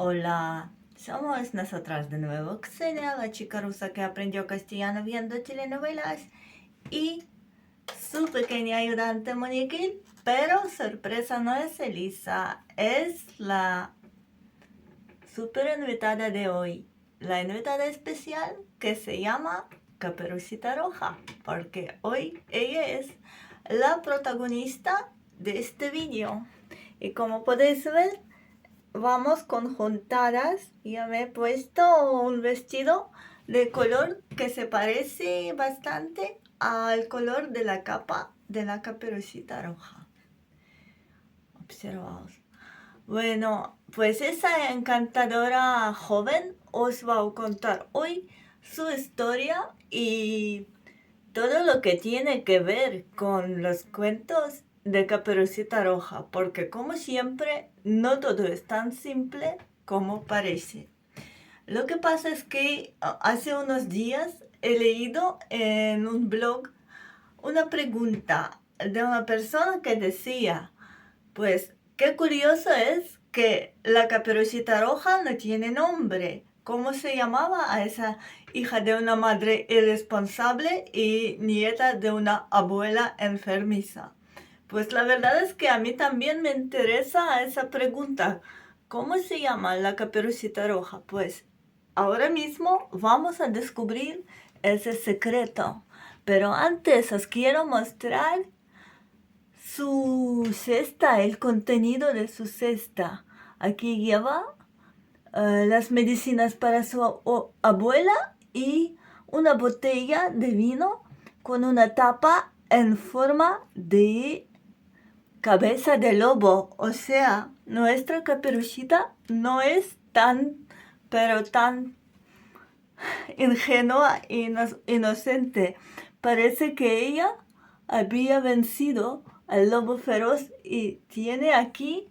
Hola, somos nosotras de nuevo, Xenia, la chica rusa que aprendió castellano viendo telenovelas, y su pequeña ayudante Moniquín, pero sorpresa no es Elisa, es la super invitada de hoy, la invitada especial que se llama Caperucita Roja, porque hoy ella es la protagonista de este vídeo. Y como podéis ver, vamos conjuntadas. Ya me he puesto un vestido de color que se parece bastante al color de la capa de la Caperucita Roja. Observaos. Bueno, pues esa encantadora joven os va a contar hoy su historia y todo lo que tiene que ver con los cuentos de Caperucita Roja, porque como siempre, no todo es tan simple como parece. Lo que pasa es que hace unos días he leído en un blog una pregunta de una persona que decía, pues, qué curioso es que la Caperucita Roja no tiene nombre. ¿Cómo se llamaba a esa hija de una madre irresponsable y nieta de una abuela enfermiza? Pues la verdad es que a mí también me interesa esa pregunta. ¿Cómo se llama la Caperucita Roja? Pues ahora mismo vamos a descubrir ese secreto. Pero antes os quiero mostrar su cesta, el contenido de su cesta. Aquí lleva las medicinas para su abuela y una botella de vino con una tapa en forma de cabeza de lobo. O sea, nuestra Caperucita no es tan, pero tan ingenua e inocente. Parece que ella había vencido al lobo feroz y tiene aquí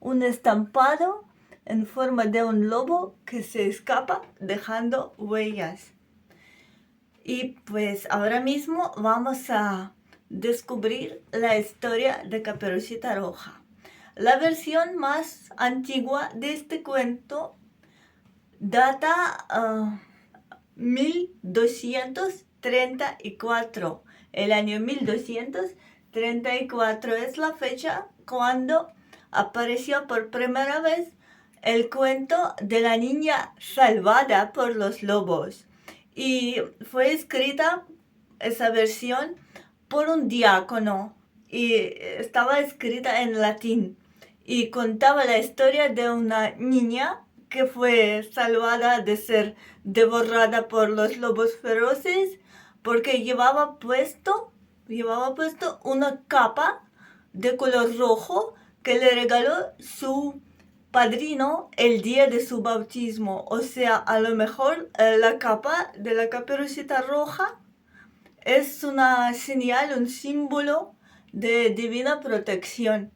un estampado en forma de un lobo que se escapa dejando huellas. Y pues ahora mismo vamos a descubrir la historia de Caperucita Roja. La versión más antigua de este cuento data 1234. El año 1234 es la fecha cuando apareció por primera vez el cuento de la niña salvada por los lobos. Y fue escrita esa versión por un diácono y estaba escrita en latín y contaba la historia de una niña que fue salvada de ser devorada por los lobos feroces porque llevaba puesto una capa de color rojo que le regaló su padrino el día de su bautismo. O sea, a lo mejor la capa de la Caperucita Roja es una señal, un símbolo de divina protección.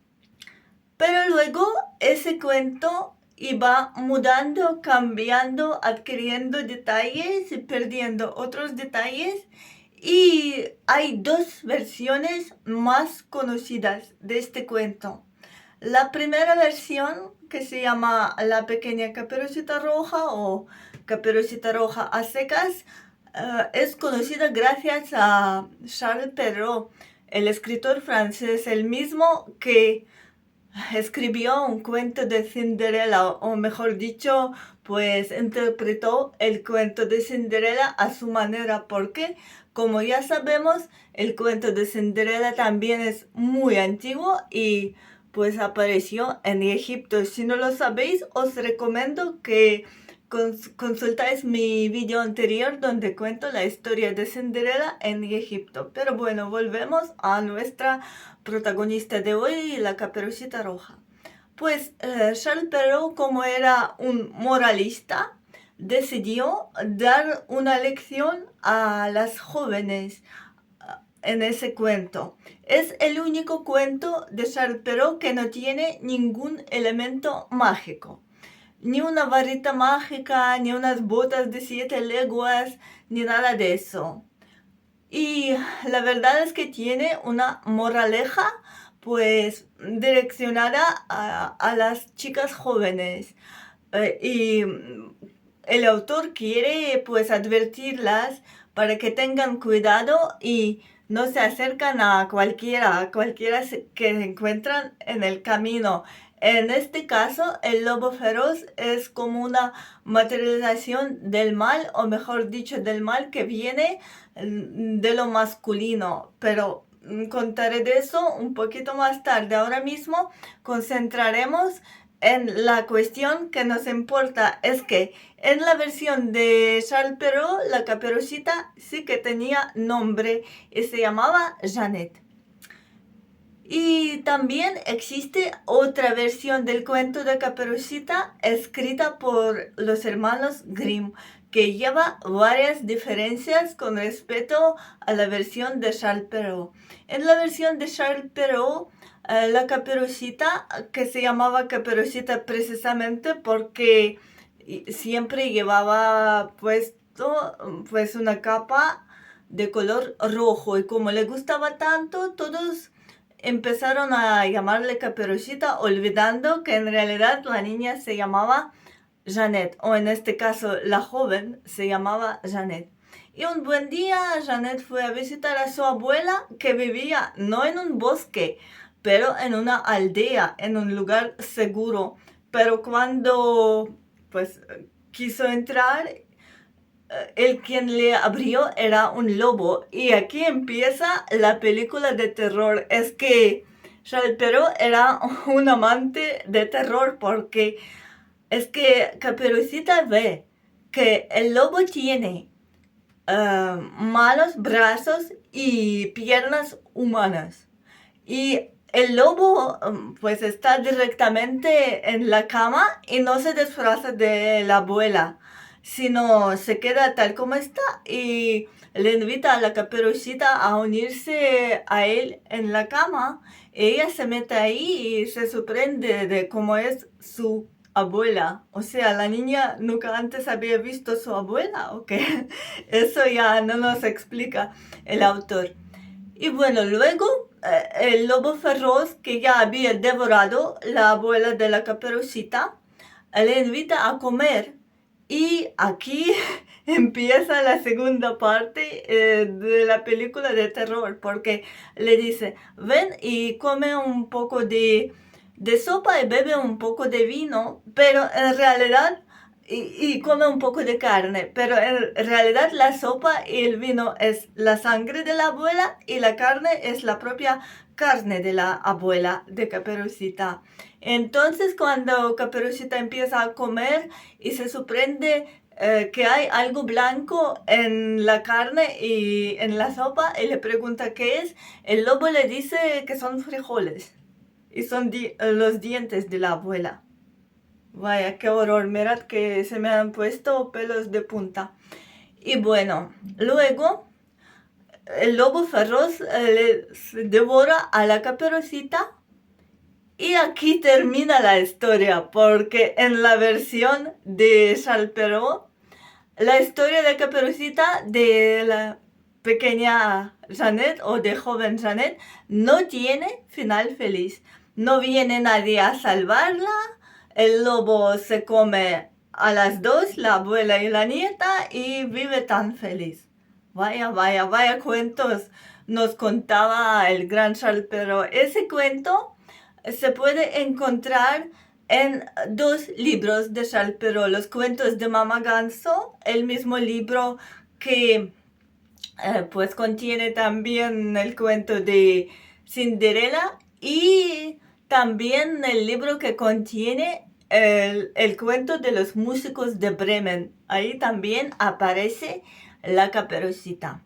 Pero luego ese cuento iba mudando, cambiando, adquiriendo detalles y perdiendo otros detalles. Y hay dos versiones más conocidas de este cuento. La primera versión, que se llama La pequeña Caperucita Roja o Caperucita Roja a secas, es conocida gracias a Charles Perrault, el escritor francés, el mismo que escribió un cuento de Cinderella, o mejor dicho, pues interpretó el cuento de Cinderella a su manera, porque, como ya sabemos, el cuento de Cinderella también es muy antiguo y pues apareció en Egipto. Si no lo sabéis, os recomiendo que consultáis mi video anterior donde cuento la historia de Cinderella en Egipto. Pero bueno, volvemos a nuestra protagonista de hoy, la Caperucita Roja. Pues Charles Perrault, como era un moralista, decidió dar una lección a las jóvenes en ese cuento. Es el único cuento de Charles Perrault que no tiene ningún elemento mágico. Ni una varita mágica, ni unas botas de 7 leguas, ni nada de eso. Y la verdad es que tiene una moraleja pues direccionada a las chicas jóvenes. y el autor quiere pues advertirlas para que tengan cuidado y no se acercan a cualquiera que se encuentran en el camino. En este caso, el lobo feroz es como una materialización del mal, o mejor dicho, del mal que viene de lo masculino. Pero contaré de eso un poquito más tarde. Ahora mismo concentraremos en la cuestión que nos importa. Es que en la versión de Charles Perrault, la Caperucita sí que tenía nombre y se llamaba Jeannette. Y también existe otra versión del cuento de Caperucita escrita por los hermanos Grimm, que lleva varias diferencias con respecto a la versión de Charles Perrault. En la versión de Charles Perrault, la Caperucita, que se llamaba Caperucita precisamente porque siempre llevaba puesto pues una capa de color rojo, y como le gustaba tanto, todos empezaron a llamarle Caperucita, olvidando que en realidad la niña se llamaba Jeannette, o en este caso la joven se llamaba Jeannette. Y un buen día Jeannette fue a visitar a su abuela, que vivía no en un bosque, pero en una aldea, en un lugar seguro. Pero cuando pues quiso entrar, el quien le abrió era un lobo. Y aquí empieza la película de terror. Es que Charles Perrault era un amante de terror, porque es que Caperucita ve que el lobo tiene manos, brazos y piernas humanas. Y el lobo pues está directamente en la cama y no se disfraza de la abuela, sino se queda tal como está y le invita a la Caperucita a unirse a él en la cama. Ella se mete ahí y se sorprende de cómo es su abuela. O sea, la niña nunca antes había visto a su abuela, ¿o qué? Eso ya no nos explica el autor. Y bueno, luego el lobo feroz, que ya había devorado la abuela de la Caperucita, le invita a comer. Y aquí empieza la segunda parte de la película de terror, porque le dice, ven y come un poco de sopa y bebe un poco de vino, pero en realidad, y come un poco de carne, pero en realidad la sopa y el vino es la sangre de la abuela y la carne es la propia carne de la abuela de Caperucita. Entonces cuando Caperucita empieza a comer y se sorprende que hay algo blanco en la carne y en la sopa, y le pregunta qué es, el lobo le dice que son frijoles y son los dientes de la abuela. Vaya, qué horror, mirad que se me han puesto pelos de punta. Y bueno, luego el lobo feroz le devora a la Caperucita. Y aquí termina la historia, porque en la versión de Charles Perrault, la historia de Caperucita, de la pequeña Jeannette o de joven Jeannette, no tiene final feliz. No viene nadie a salvarla, el lobo se come a las dos, la abuela y la nieta, y vive tan feliz. Vaya, vaya, vaya cuentos nos contaba el gran Charles Perrault. Ese cuento se puede encontrar en dos libros de Charles Perrault, Los cuentos de Mamá Ganso, el mismo libro que pues contiene también el cuento de Cinderella, y también el libro que contiene el cuento de los músicos de Bremen. Ahí también aparece la Caperucita.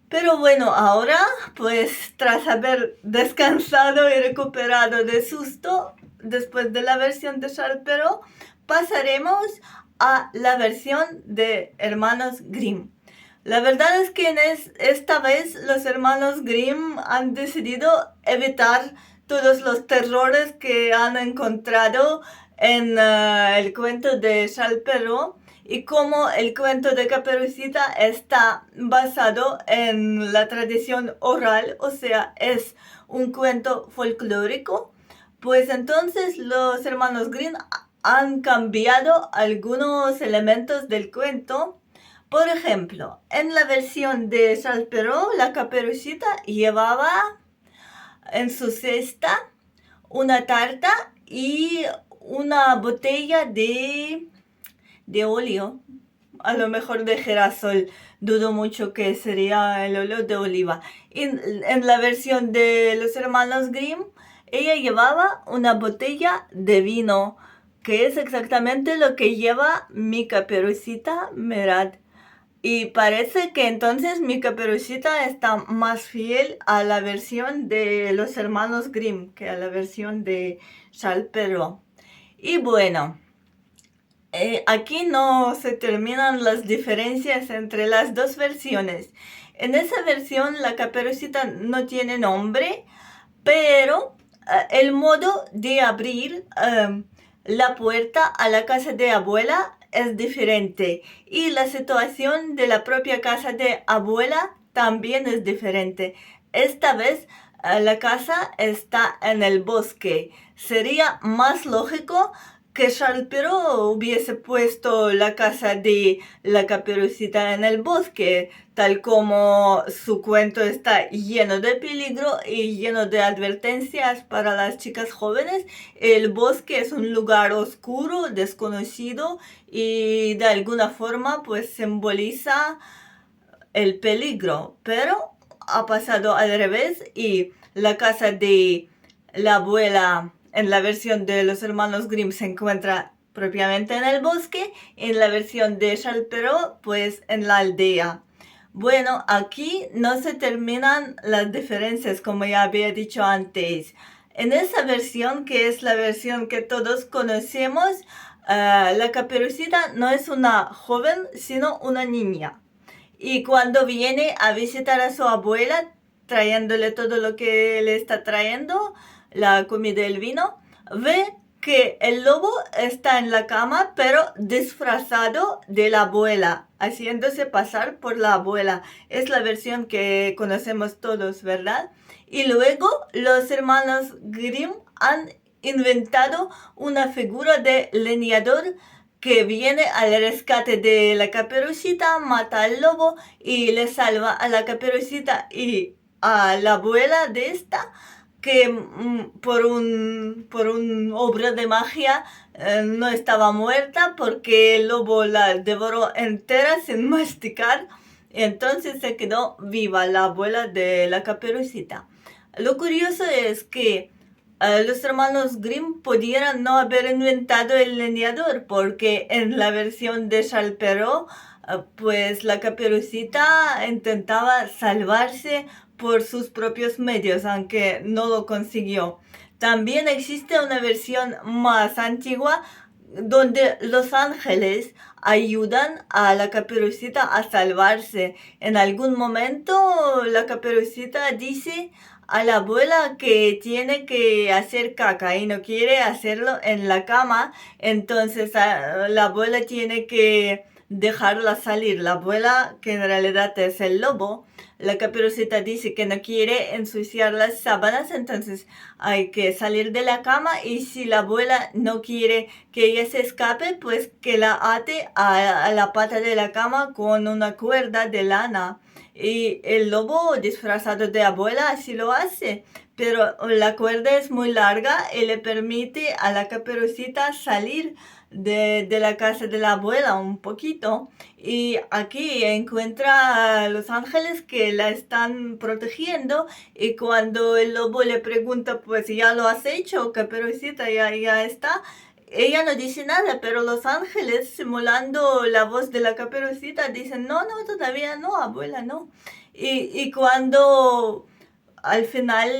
Pero bueno, ahora, pues tras haber descansado y recuperado de susto, después de la versión de Charles Perrault, pasaremos a la versión de Hermanos Grimm. La verdad es que esta vez los hermanos Grimm han decidido evitar todos los terrores que han encontrado en el cuento de Charles Perrault. Y como el cuento de Caperucita está basado en la tradición oral, o sea, es un cuento folclórico, pues entonces los hermanos Grimm han cambiado algunos elementos del cuento. Por ejemplo, en la versión de Charles Perrault, la Caperucita llevaba en su cesta una tarta y una botella de óleo, a lo mejor de girasol. Dudo mucho que sería el óleo de oliva. En la versión de los hermanos Grimm, ella llevaba una botella de vino, que es exactamente lo que lleva mi Caperucita Merad. Y parece que entonces mi Caperucita está más fiel a la versión de los hermanos Grimm que a la versión de Charles Perrault. Y bueno, aquí no se terminan las diferencias entre las dos versiones. En esa versión la Caperucita no tiene nombre, pero el modo de abrir la puerta a la casa de abuela es diferente y la situación de la propia casa de abuela también es diferente. Esta vez la casa está en el bosque. Sería más lógico que Charles Perrault hubiese puesto la casa de la Caperucita en el bosque, tal como su cuento está lleno de peligro y lleno de advertencias para las chicas jóvenes. El bosque es un lugar oscuro, desconocido y de alguna forma pues simboliza el peligro, pero ha pasado al revés y la casa de la abuela en la versión de los hermanos Grimm se encuentra propiamente en el bosque, en la versión de Charles Perrault pues en la aldea. Bueno, aquí no se terminan las diferencias como ya había dicho antes. En esa versión, que es la versión que todos conocemos, la Caperucita no es una joven, sino una niña. Y cuando viene a visitar a su abuela, trayéndole todo lo que le está trayendo, la comida y el vino, ve que el lobo está en la cama, pero disfrazado de la abuela, haciéndose pasar por la abuela. Es la versión que conocemos todos, ¿verdad? Y luego los hermanos Grimm han inventado una figura de leñador que viene al rescate de la Caperucita, mata al lobo y le salva a la Caperucita y a la abuela de esta, que por un obra de magia no estaba muerta porque el lobo la devoró entera sin masticar. Entonces se quedó viva la abuela de la Caperucita. Lo curioso es que los hermanos Grimm pudieran no haber inventado el leñador porque en la versión de Charles Perrault pues la Caperucita intentaba salvarse por sus propios medios, aunque no lo consiguió. También existe una versión más antigua donde los ángeles ayudan a la Caperucita a salvarse. En algún momento la Caperucita dice a la abuela que tiene que hacer caca y no quiere hacerlo en la cama, entonces la abuela tiene que dejarla salir. La abuela, que en realidad es el lobo, la Caperucita dice que no quiere ensuciar las sábanas, entonces hay que salir de la cama y si la abuela no quiere que ella se escape, pues que la ate a la pata de la cama con una cuerda de lana. Y el lobo disfrazado de abuela así lo hace, pero la cuerda es muy larga y le permite a la Caperucita salir de la casa de la abuela un poquito. Y aquí encuentra a los ángeles que la están protegiendo y cuando el lobo le pregunta, pues ya lo has hecho, Caperucita, ya está. Ella no dice nada, pero los ángeles, simulando la voz de la Caperucita, dicen, no, no, todavía no, abuela, no. Y cuando al final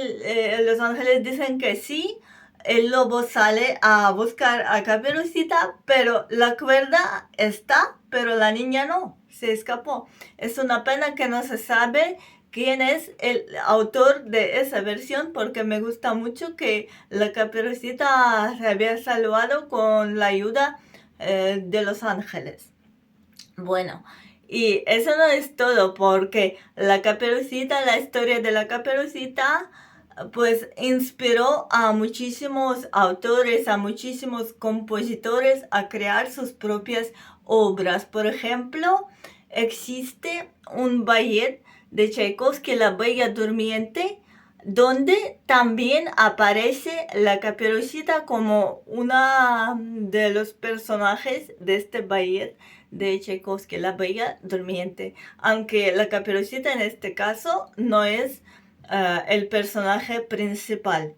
los ángeles dicen que sí, el lobo sale a buscar a Caperucita, pero la cuerda está, pero la niña no, se escapó. Es una pena que no se sabe quién es el autor de esa versión porque me gusta mucho que la Caperucita se había salvado con la ayuda de los ángeles. Bueno, y eso no es todo porque la Caperucita, la historia de la Caperucita pues inspiró a muchísimos autores, a muchísimos compositores a crear sus propias obras. Por ejemplo, existe un ballet de Tchaikovsky, La Bella Durmiente, donde también aparece la Caperucita como una de los personajes de este ballet de Tchaikovsky, La Bella Durmiente. Aunque la Caperucita en este caso no es el personaje principal.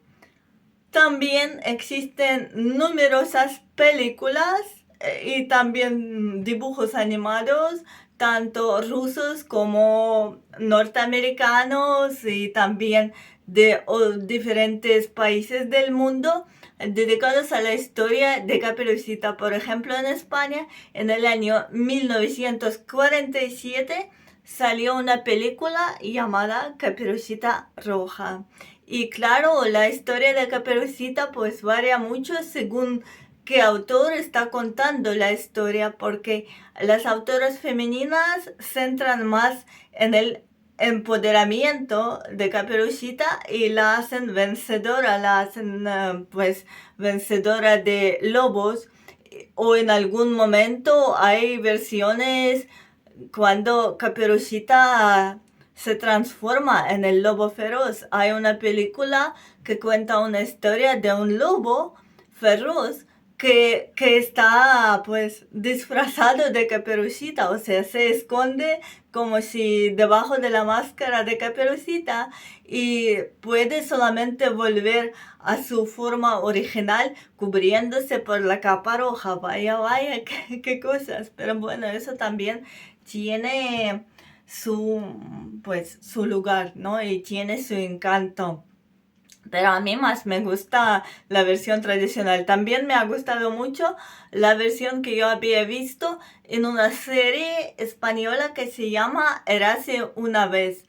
También existen numerosas películas y también dibujos animados, tanto rusos como norteamericanos y también de diferentes países del mundo, dedicados a la historia de Caperucita. Por ejemplo, en España, en el año 1947, salió una película llamada Caperucita Roja. Y claro, la historia de Caperucita pues varía mucho según qué autor está contando la historia, porque las autoras femeninas centran más en el empoderamiento de Caperucita y la hacen vencedora, la hacen pues vencedora de lobos, o en algún momento hay versiones cuando Caperucita se transforma en el lobo feroz. Hay una película que cuenta una historia de un lobo feroz que está pues disfrazado de Caperucita, o sea, se esconde como si debajo de la máscara de Caperucita y puede solamente volver a su forma original cubriéndose por la capa roja. Vaya, vaya, qué cosas. Pero bueno, eso también tiene su lugar, ¿no? Y tiene su encanto. Pero a mí más me gusta la versión tradicional. También me ha gustado mucho la versión que yo había visto en una serie española que se llama Érase una vez.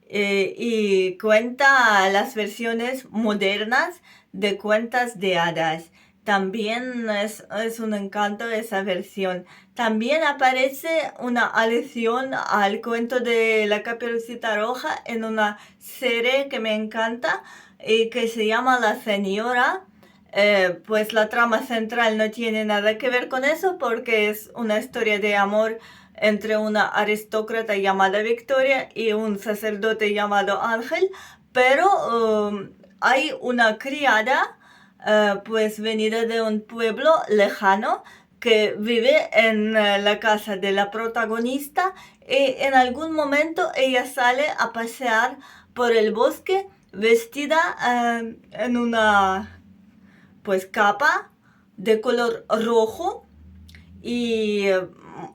Y cuenta las versiones modernas de cuentas de hadas. También es un encanto esa versión. También aparece una alusión al cuento de la Caperucita Roja en una serie que me encanta y que se llama La Señora. Pues la trama central no tiene nada que ver con eso porque es una historia de amor entre una aristócrata llamada Victoria y un sacerdote llamado Ángel, pero hay una criada pues venida de un pueblo lejano que vive en la casa de la protagonista y en algún momento ella sale a pasear por el bosque vestida en una pues capa de color rojo y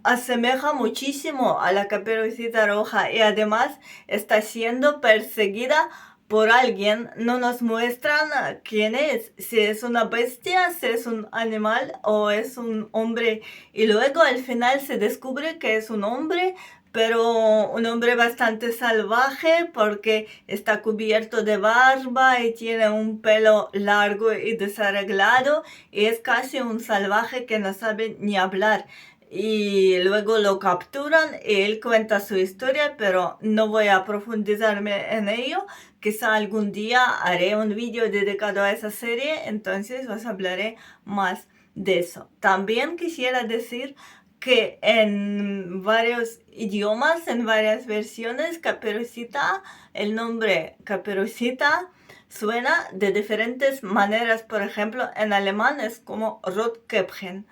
asemeja muchísimo a la Caperucita Roja y además está siendo perseguida por alguien. No nos muestran quién es, si es una bestia, si es un animal o es un hombre, y luego al final se descubre que es un hombre, pero un hombre bastante salvaje porque está cubierto de barba y tiene un pelo largo y desarreglado y es casi un salvaje que no sabe ni hablar. Y luego lo capturan y él cuenta su historia, pero no voy a profundizarme en ello. Quizá algún día haré un vídeo dedicado a esa serie, entonces os hablaré más de eso. También quisiera decir que en varios idiomas, en varias versiones, Caperucita, el nombre Caperucita suena de diferentes maneras. Por ejemplo, en alemán es como Rotkäppchen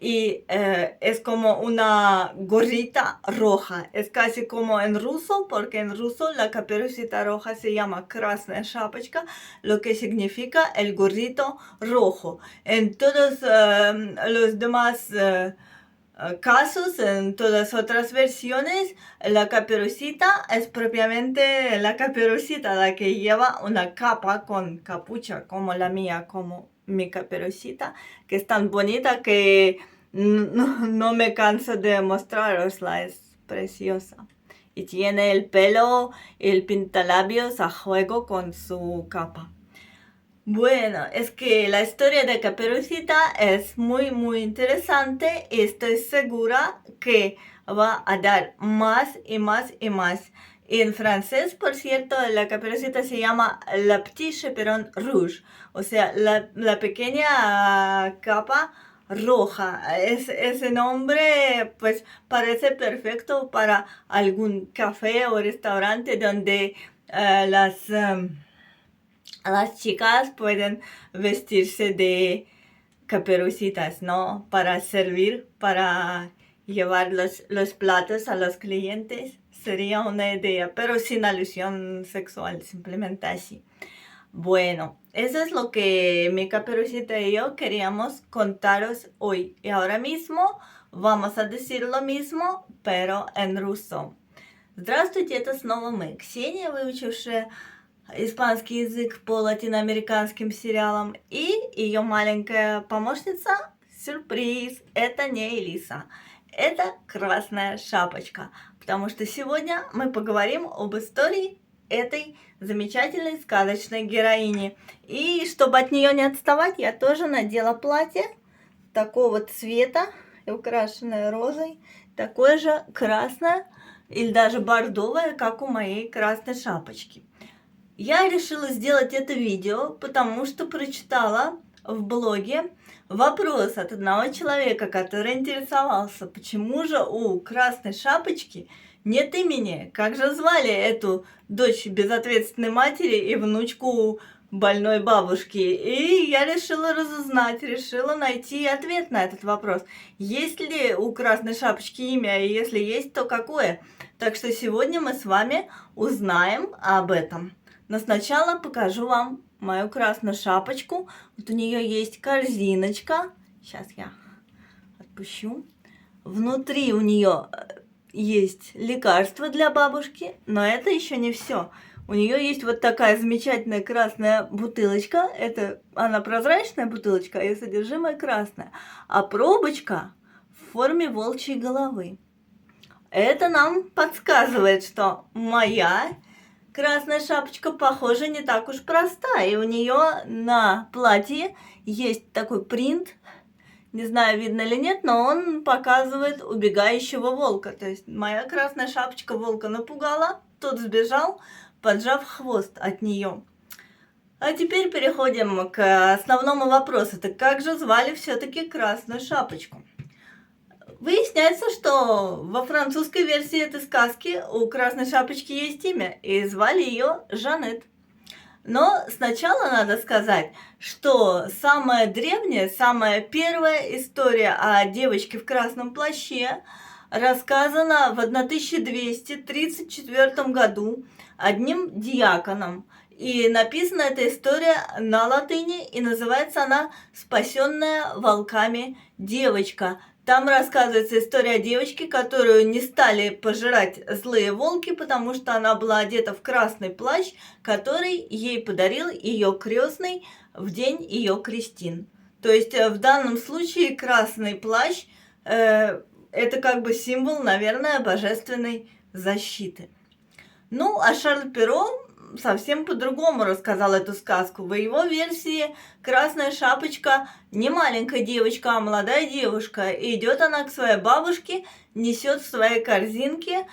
y es como una gorrita roja. Es casi como en ruso, porque en ruso la Caperucita Roja se llama Krasная Шапочка, lo que significa el gorrito rojo. En todos los demás casos, en todas otras versiones, la Caperucita es propiamente la Caperucita, la que lleva una capa con capucha, como la mía, como mi Caperucita, que es tan bonita que no me canso de mostrarosla, es preciosa. Y tiene el pelo y el pintalabios a juego con su capa. Bueno, es que la historia de Caperucita es muy interesante y estoy segura que va a dar más y más y más. Y en francés, por cierto, la caperucita se llama la Petit Chaperon Rouge, o sea, la pequeña capa roja. Ese nombre pues parece perfecto para algún café o restaurante donde las chicas pueden vestirse de caperucitas, ¿no? Para servir, para llevar los platos a los clientes. Sería una idea, pero sin alusión sexual, simplemente así. Bueno, eso es lo que mi caperucita y yo queríamos contaros hoy. Y ahora mismo vamos a decir lo mismo, pero en ruso. Здравствуйте, это снова мы, Ксения, выучившая испанский язык по латиноамериканским сериалам, и ее маленькая помощница. Сюрприз, это не Элиса, это Красная Шапочка, потому что сегодня мы поговорим об истории этой замечательной сказочной героини. И чтобы от нее не отставать, я тоже надела платье такого цвета, украшенное розой, такое же красное или даже бордовое, как у моей Красной Шапочки. Я решила сделать это видео, потому что прочитала в блоге вопрос от одного человека, который интересовался, почему же у Красной Шапочки нет имени, как же звали эту дочь безответственной матери и внучку больной бабушки. И я решила разузнать, решила найти ответ на этот вопрос. Есть ли у Красной Шапочки имя, и если есть, то какое? Так что сегодня мы с вами узнаем об этом. Но сначала покажу вам мою Красную Шапочку. Вот у нее есть корзиночка. Сейчас я отпущу. Внутри у нее есть лекарство для бабушки, но это еще не все. У нее есть вот такая замечательная красная бутылочка. Она прозрачная бутылочка, а ее содержимое красное. А пробочка в форме волчьей головы. Это нам подсказывает, что моя Красная Шапочка, похоже, не так уж проста. И у нее на платье есть такой принт. Не знаю, видно или нет, но он показывает убегающего волка. То есть моя Красная Шапочка волка напугала, тот сбежал, поджав хвост от нее. А теперь переходим к основному вопросу. Так как же звали все-таки Красную Шапочку? Выясняется, что во французской версии этой сказки у Красной Шапочки есть имя, и звали ее Жанет. Но сначала надо сказать, что самая древняя, самая первая история о девочке в красном плаще рассказана в 1234 году одним диаконом. И написана эта история на латыни, и называется она «Спасенная волками девочка». Там рассказывается история девочки, которую не стали пожирать злые волки, потому что она была одета в красный плащ, который ей подарил ее крестный в день ее крестин. То есть в данном случае красный плащ это как бы символ, наверное, божественной защиты. Ну, а Шарль Перро совсем по-другому рассказал эту сказку. В его версии Красная Шапочка не маленькая девочка, а молодая девушка. И идет она к своей бабушке, несет в своей корзинке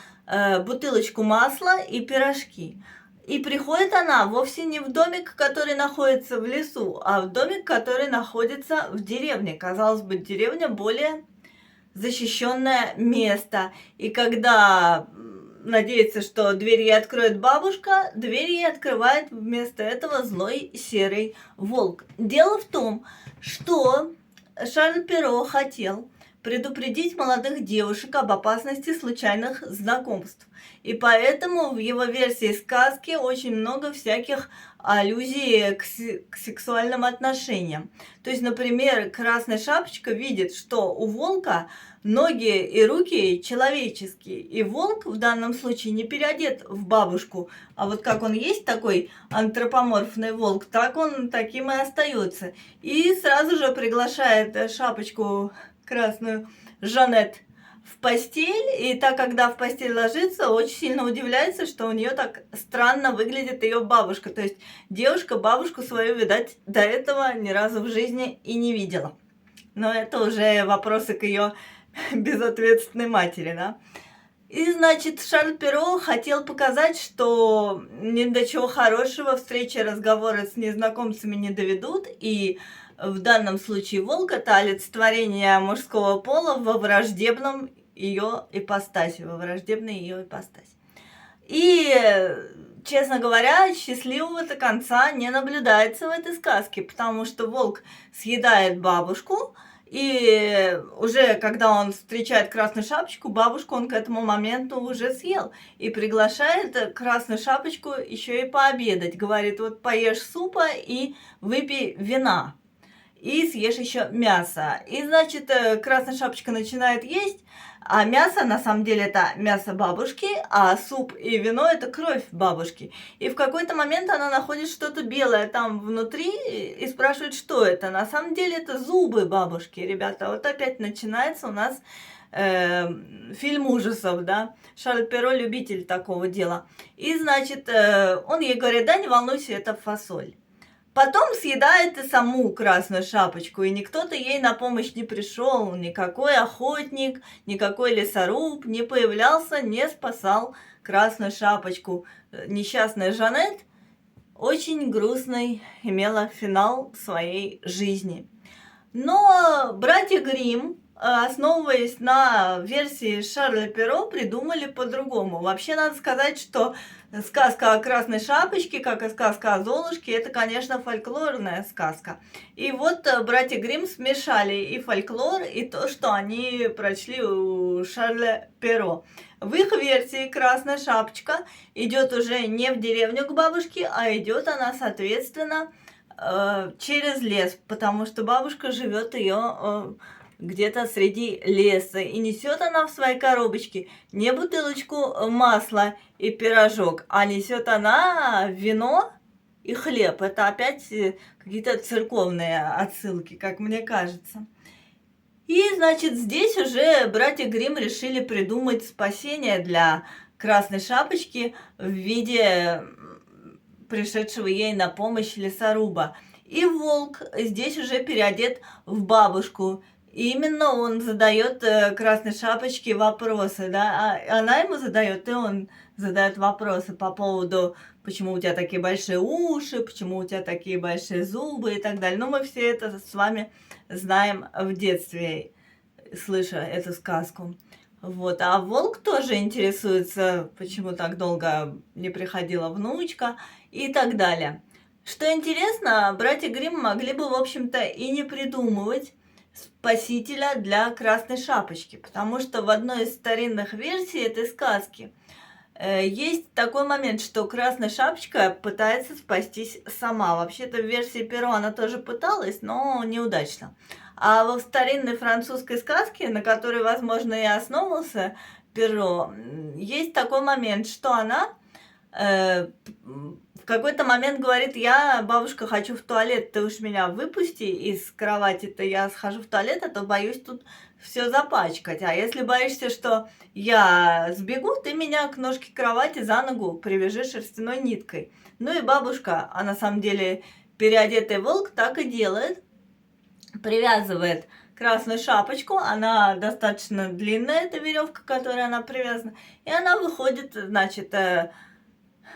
бутылочку масла и пирожки. И приходит она вовсе не в домик, который находится в лесу, а в домик, который находится в деревне. Казалось бы, деревня более защищенное место. И когда надеется, что дверь ей откроет бабушка, дверь ей открывает вместо этого злой серый волк. Дело в том, что Шарль Перро хотел предупредить молодых девушек об опасности случайных знакомств. И поэтому в его версии сказки очень много всяких аллюзий к сексуальным отношениям. То есть, например, Красная Шапочка видит, что у волка ноги и руки человеческие. И волк в данном случае не переодет в бабушку, а вот как он есть такой антропоморфный волк, так он таким и остается. И сразу же приглашает Шапочку красную Жанет в постель, и так, когда в постель ложится, очень сильно удивляется, что у нее так странно выглядит ее бабушка. То есть девушка бабушку свою, видать, до этого ни разу в жизни и не видела. Но это уже вопросы к ее безответственной матери, да. И, значит, Шарль Перро хотел показать, что ни до чего хорошего встречи, разговоры с незнакомцами не доведут, и в данном случае волк – это олицетворение мужского пола во враждебном ее ипостаси, во враждебной ее ипостаси. И, честно говоря, счастливого-то конца не наблюдается в этой сказке, потому что волк съедает бабушку, и уже когда он встречает Красную Шапочку, бабушку он к этому моменту уже съел. И приглашает Красную Шапочку еще и пообедать. Говорит, вот поешь супа и выпей вина. И съешь еще мясо. И, значит, Красная Шапочка начинает есть, а мясо, на самом деле, это мясо бабушки, а суп и вино – это кровь бабушки. И в какой-то момент она находит что-то белое там внутри и спрашивает, что это. На самом деле, это зубы бабушки, ребята. Вот опять начинается у нас фильм ужасов, да. Шарль Перро – любитель такого дела. И, значит, он ей говорит, да, не волнуйся, это фасоль. Потом съедает и саму Красную Шапочку, и никто-то ей на помощь не пришел, никакой охотник, никакой лесоруб не появлялся, не спасал Красную Шапочку. Несчастная Жанет очень грустный имела финал своей жизни. Но братья Гримм, основываясь на версии Шарля Перро, придумали по-другому. Вообще, надо сказать, что сказка о Красной Шапочке, как и сказка о Золушке, это, конечно, фольклорная сказка. И вот братья Гримм смешали и фольклор, и то, что они прочли у Шарля Перро. В их версии Красная Шапочка идет уже не в деревню к бабушке, а идет она, соответственно, через лес, потому что бабушка живет ее где-то среди леса. И несет она в своей коробочке не бутылочку масла и пирожок, а несет она вино и хлеб. Это опять какие-то церковные отсылки, как мне кажется. И, значит, здесь уже братья Гримм решили придумать спасение для Красной Шапочки в виде пришедшего ей на помощь лесоруба. И волк здесь уже переодет в бабушку. И именно он задает Красной Шапочке вопросы, да, а она ему задает, и он задает вопросы по поводу, почему у тебя такие большие уши, почему у тебя такие большие зубы и так далее. Но мы все это с вами знаем в детстве, слыша эту сказку. Вот. А волк тоже интересуется, почему так долго не приходила внучка и так далее. Что интересно, братья Гримм могли бы, в общем-то, и не придумывать спасителя для Красной Шапочки, потому что в одной из старинных версий этой сказки есть такой момент, что Красная Шапочка пытается спастись сама. Вообще-то в версии Перро она тоже пыталась, но неудачно. А во старинной французской сказке, на которой, возможно, и основывался Перро, есть такой момент, что она в какой-то момент говорит, я, бабушка, хочу в туалет, ты уж меня выпусти из кровати-то, я схожу в туалет, а то боюсь тут все запачкать. А если боишься, что я сбегу, ты меня к ножке кровати за ногу привяжи шерстяной ниткой. Ну и бабушка, а на самом деле переодетый волк так и делает, привязывает Красную Шапочку, она достаточно длинная, эта веревка, к которой она привязана, и она выходит, значит,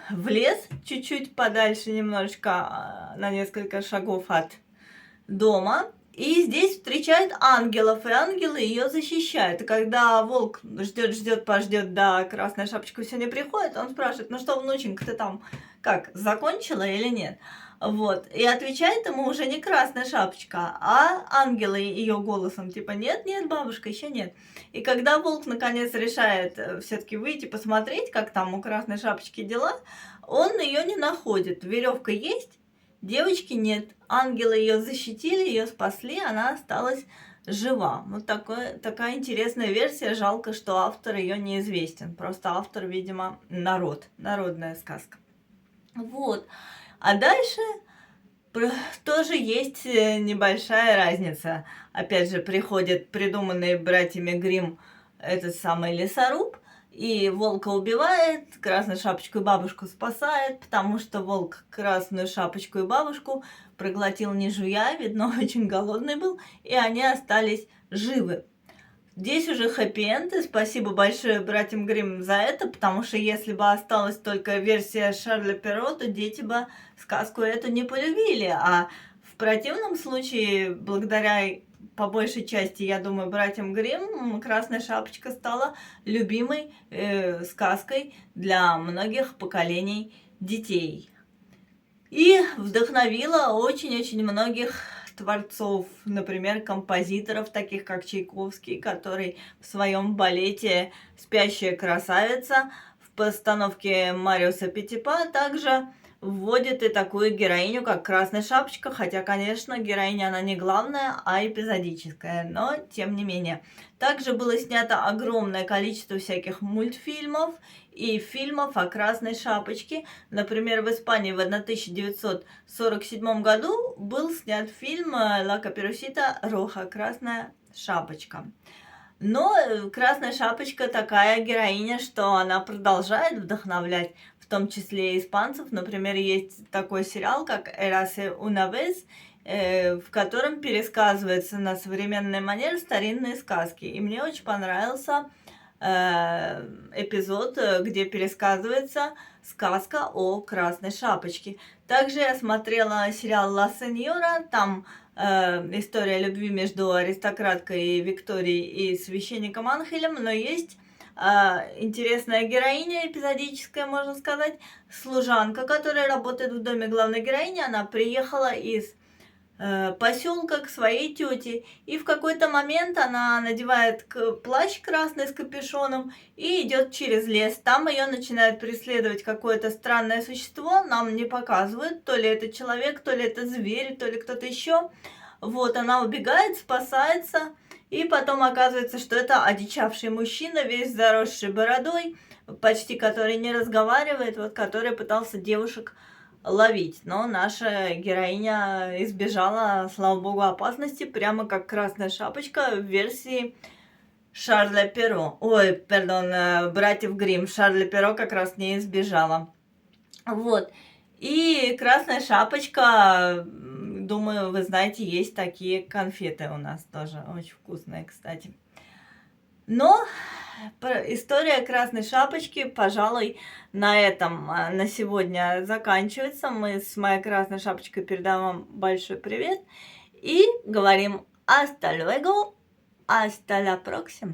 в лес, чуть-чуть подальше немножечко, на несколько шагов от дома. И здесь встречает ангелов, и ангелы ее защищают. И когда волк ждет, пождет, да, Красная Шапочка все не приходит, он спрашивает, ну что, внученька, ты там как, закончила или нет? Вот. И отвечает ему уже не Красная Шапочка, а ангелы ее голосом, типа, нет, бабушка, еще нет. И когда волк наконец решает все-таки выйти, посмотреть, как там у Красной Шапочки дела, он ее не находит. Веревка есть, девочки нет. Ангелы ее защитили, ее спасли, она осталась жива. Вот такая интересная версия. Жалко, что автор ее неизвестен. Просто автор, видимо, народная сказка. Вот. А дальше тоже есть небольшая разница. Опять же, приходит придуманный братьями Гримм этот самый лесоруб, и волка убивает, Красную Шапочку и бабушку спасает, потому что волк Красную Шапочку и бабушку проглотил не жуя, видно, очень голодный был, и они остались живы. Здесь уже хэппи-энд, и спасибо большое братьям Гримм за это, потому что если бы осталась только версия Шарля Перро, то дети бы сказку эту не полюбили, а в противном случае, благодаря по большей части, я думаю, братьям Гримм, «Красная шапочка» стала любимой сказкой для многих поколений детей. И вдохновила очень-очень многих творцов, например, композиторов, таких как Чайковский, который в своем балете «Спящая красавица» в постановке Мариуса Петипа также вводит и такую героиню, как Красная Шапочка, хотя, конечно, героиня она не главная, а эпизодическая, но тем не менее. Также было снято огромное количество всяких мультфильмов и фильмов о Красной Шапочке. Например, в Испании в 1947 году был снят фильм «Ла Каперусита Роха» «Красная шапочка». Но Красная Шапочка такая героиня, что она продолжает вдохновлять, в том числе и испанцев. Например, есть такой сериал, как «Érase una vez», в котором пересказывается на современный манер старинные сказки. И мне очень понравился эпизод, где пересказывается сказка о Красной Шапочке. Также я смотрела сериал «Ла Сеньора», там история любви между аристократкой Викторией и священником Анхелем, но есть интересная героиня, эпизодическая, можно сказать, служанка, которая работает в доме главной героини. Она приехала из поселка к своей тете, и в какой-то момент она надевает плащ красный с капюшоном и идет через лес. Там ее начинает преследовать какое-то странное существо, нам не показывают, то ли это человек, то ли это зверь, то ли кто-то еще. Вот, она убегает, спасается, и потом оказывается, что это одичавший мужчина, весь заросший бородой, почти который не разговаривает, вот, который пытался девушек ловить. Но наша героиня избежала, слава богу, опасности, прямо как Красная Шапочка в версии Шарля Перро. Ой, пардон, братьев Гримм. Шарля Перро как раз не избежала. Вот. И Красная Шапочка, думаю, вы знаете, есть такие конфеты у нас тоже, очень вкусные, кстати. Но история Красной Шапочки, пожалуй, на этом на сегодня заканчивается. Мы с моей Красной Шапочкой передаем вам большой привет и говорим hasta luego, hasta la próxima.